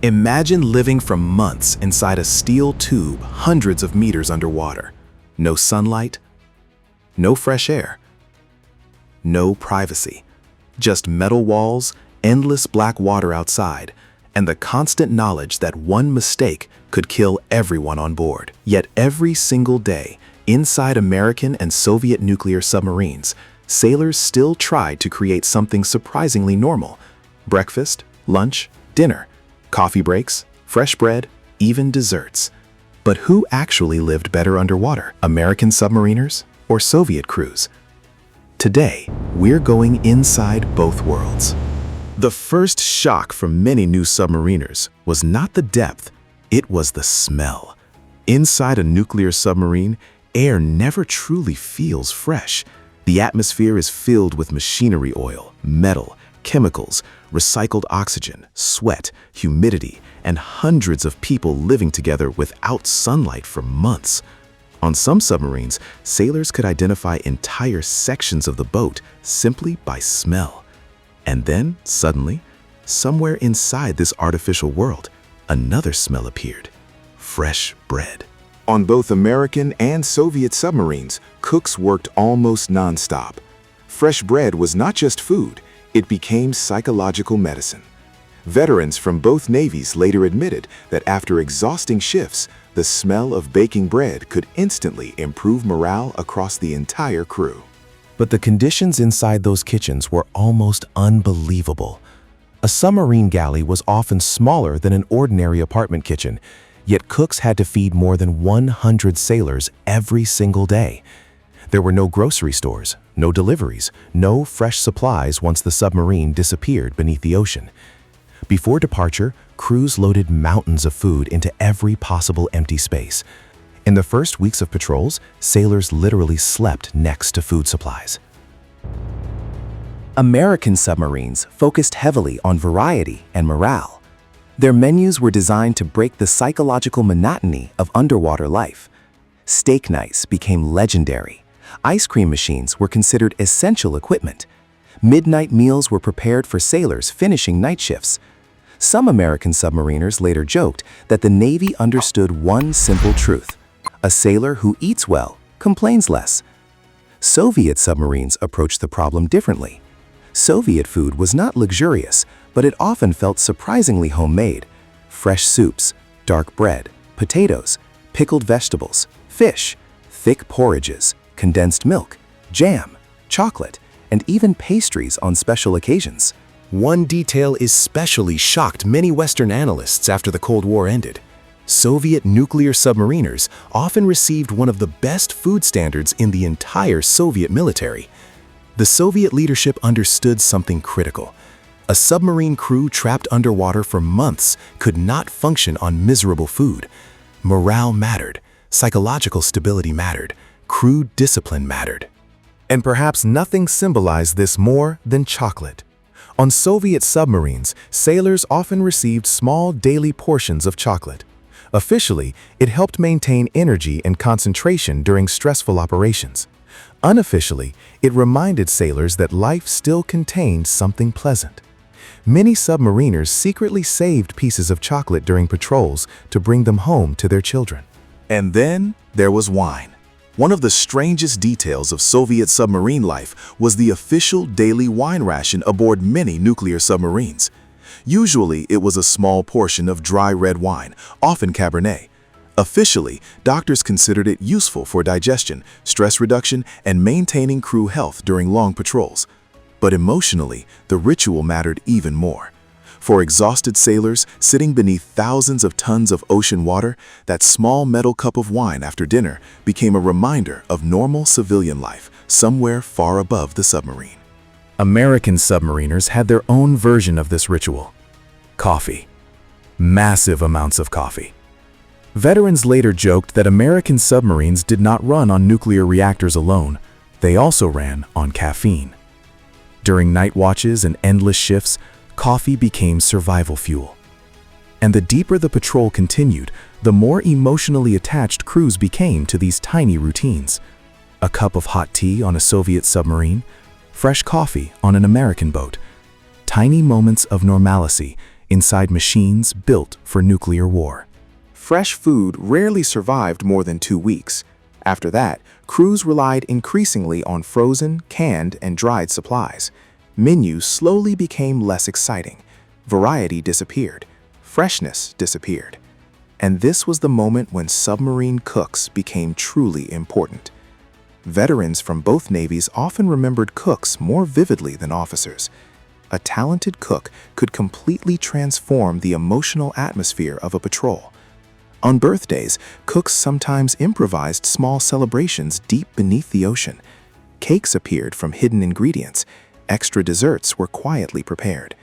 Imagine living for months inside a steel tube hundreds of meters underwater. No sunlight, no fresh air, no privacy. Just metal walls, endless black water outside, and the constant knowledge that one mistake could kill everyone on board. Yet every single day, inside American and Soviet nuclear submarines, sailors still tried to create something surprisingly normal. Breakfast, lunch, dinner, coffee breaks, fresh bread, even desserts. But who actually lived better underwater? American submariners or Soviet crews? Today, we're going inside both worlds. The first shock for many new submariners was not the depth, it was the smell. Inside a nuclear submarine, air never truly feels fresh. The atmosphere is filled with machinery oil, metal, chemicals, recycled oxygen, sweat, humidity, and hundreds of people living together without sunlight for months. On some submarines, sailors could identify entire sections of the boat simply by smell. And then, suddenly, somewhere inside this artificial world, another smell appeared: fresh bread. On both American and Soviet submarines, cooks worked almost non-stop. Fresh bread was not just food, it became psychological medicine. Veterans from both navies later admitted that after exhausting shifts, the smell of baking bread could instantly improve morale across the entire crew. But the conditions inside those kitchens were almost unbelievable. A submarine galley was often smaller than an ordinary apartment kitchen, yet cooks had to feed more than 100 sailors every single day. There were no grocery stores, no deliveries, no fresh supplies once the submarine disappeared beneath the ocean. Before departure, crews loaded mountains of food into every possible empty space. In the first weeks of patrols, sailors literally slept next to food supplies. American submarines focused heavily on variety and morale. Their menus were designed to break the psychological monotony of underwater life. Steak nights became legendary. Ice cream machines were considered essential equipment. Midnight meals were prepared for sailors finishing night shifts. Some American submariners later joked that the Navy understood one simple truth: a sailor who eats well complains less. Soviet submarines approached the problem differently. Soviet food was not luxurious, but it often felt surprisingly homemade. Fresh soups, dark bread, potatoes, pickled vegetables, fish, thick porridges, condensed milk, jam, chocolate, and even pastries on special occasions. One detail especially shocked many Western analysts after the Cold War ended. Soviet nuclear submariners often received one of the best food standards in the entire Soviet military. The Soviet leadership understood something critical. A submarine crew trapped underwater for months could not function on miserable food. Morale mattered, psychological stability mattered, crew discipline mattered. And perhaps nothing symbolized this more than chocolate. On Soviet submarines, sailors often received small daily portions of chocolate. Officially, it helped maintain energy and concentration during stressful operations. Unofficially, it reminded sailors that life still contained something pleasant. Many submariners secretly saved pieces of chocolate during patrols to bring them home to their children. And then there was wine. One of the strangest details of Soviet submarine life was the official daily wine ration aboard many nuclear submarines. Usually, it was a small portion of dry red wine, often Cabernet. Officially, doctors considered it useful for digestion, stress reduction, and maintaining crew health during long patrols. But emotionally, the ritual mattered even more. For exhausted sailors sitting beneath thousands of tons of ocean water, that small metal cup of wine after dinner became a reminder of normal civilian life somewhere far above the submarine. American submariners had their own version of this ritual: coffee. Massive amounts of coffee. Veterans later joked that American submarines did not run on nuclear reactors alone. They also ran on caffeine. During night watches and endless shifts, coffee became survival fuel. And the deeper the patrol continued, the more emotionally attached crews became to these tiny routines. A cup of hot tea on a Soviet submarine, fresh coffee on an American boat. Tiny moments of normalcy inside machines built for nuclear war. Fresh food rarely survived more than 2 weeks. After that, crews relied increasingly on frozen, canned, and dried supplies. Menus slowly became less exciting. Variety disappeared. Freshness disappeared. And this was the moment when submarine cooks became truly important. Veterans from both navies often remembered cooks more vividly than officers. A talented cook could completely transform the emotional atmosphere of a patrol. On birthdays, cooks sometimes improvised small celebrations deep beneath the ocean. Cakes appeared from hidden ingredients. Extra desserts were quietly prepared.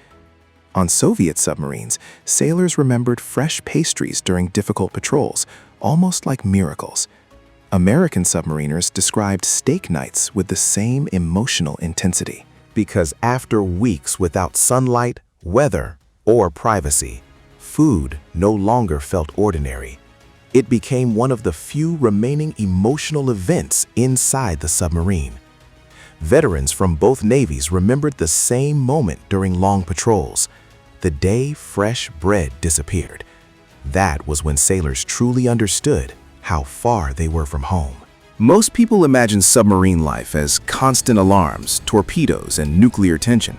On Soviet submarines, sailors remembered fresh pastries during difficult patrols, almost like miracles. American submariners described steak nights with the same emotional intensity. Because after weeks without sunlight, weather, or privacy, food no longer felt ordinary. It became one of the few remaining emotional events inside the submarine. Veterans from both navies remembered the same moment during long patrols. The day fresh bread disappeared. That was when sailors truly understood how far they were from home. Most people imagine submarine life as constant alarms, torpedoes, and nuclear tension.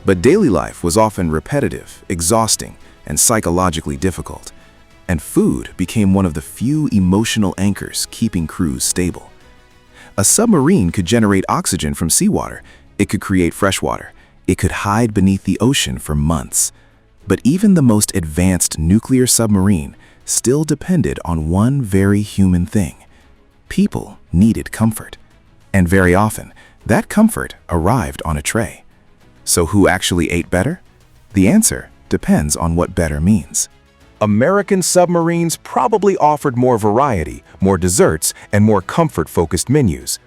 But daily life was often repetitive, exhausting, and psychologically difficult. And food became one of the few emotional anchors keeping crews stable. A submarine could generate oxygen from seawater. It could create fresh water. It could hide beneath the ocean for months. But even the most advanced nuclear submarine still depended on one very human thing. People needed comfort. And very often, that comfort arrived on a tray. So who actually ate better? The answer depends on what better means. American submarines probably offered more variety, more desserts, and more comfort-focused menus.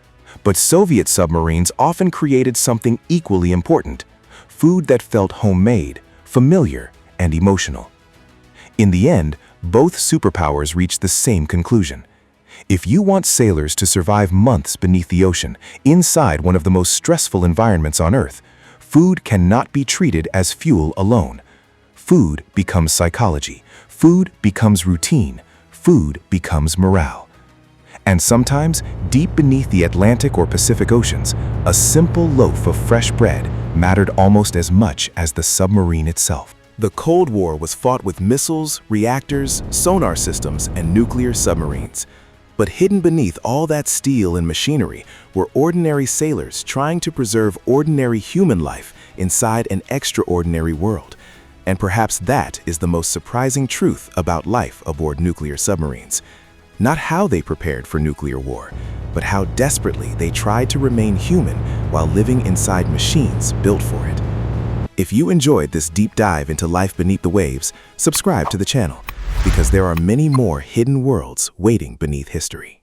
But Soviet submarines often created something equally important: food that felt homemade, familiar, and emotional. In the end, both superpowers reached the same conclusion. If you want sailors to survive months beneath the ocean, inside one of the most stressful environments on Earth, food cannot be treated as fuel alone. Food becomes psychology. Food becomes routine. Food becomes morale. And sometimes, deep beneath the Atlantic or Pacific Oceans, a simple loaf of fresh bread mattered almost as much as the submarine itself. The Cold War was fought with missiles, reactors, sonar systems, and nuclear submarines. But hidden beneath all that steel and machinery were ordinary sailors trying to preserve ordinary human life inside an extraordinary world. And perhaps that is the most surprising truth about life aboard nuclear submarines. Not how they prepared for nuclear war, but how desperately they tried to remain human while living inside machines built for it. If you enjoyed this deep dive into life beneath the waves, subscribe to the channel, because there are many more hidden worlds waiting beneath history.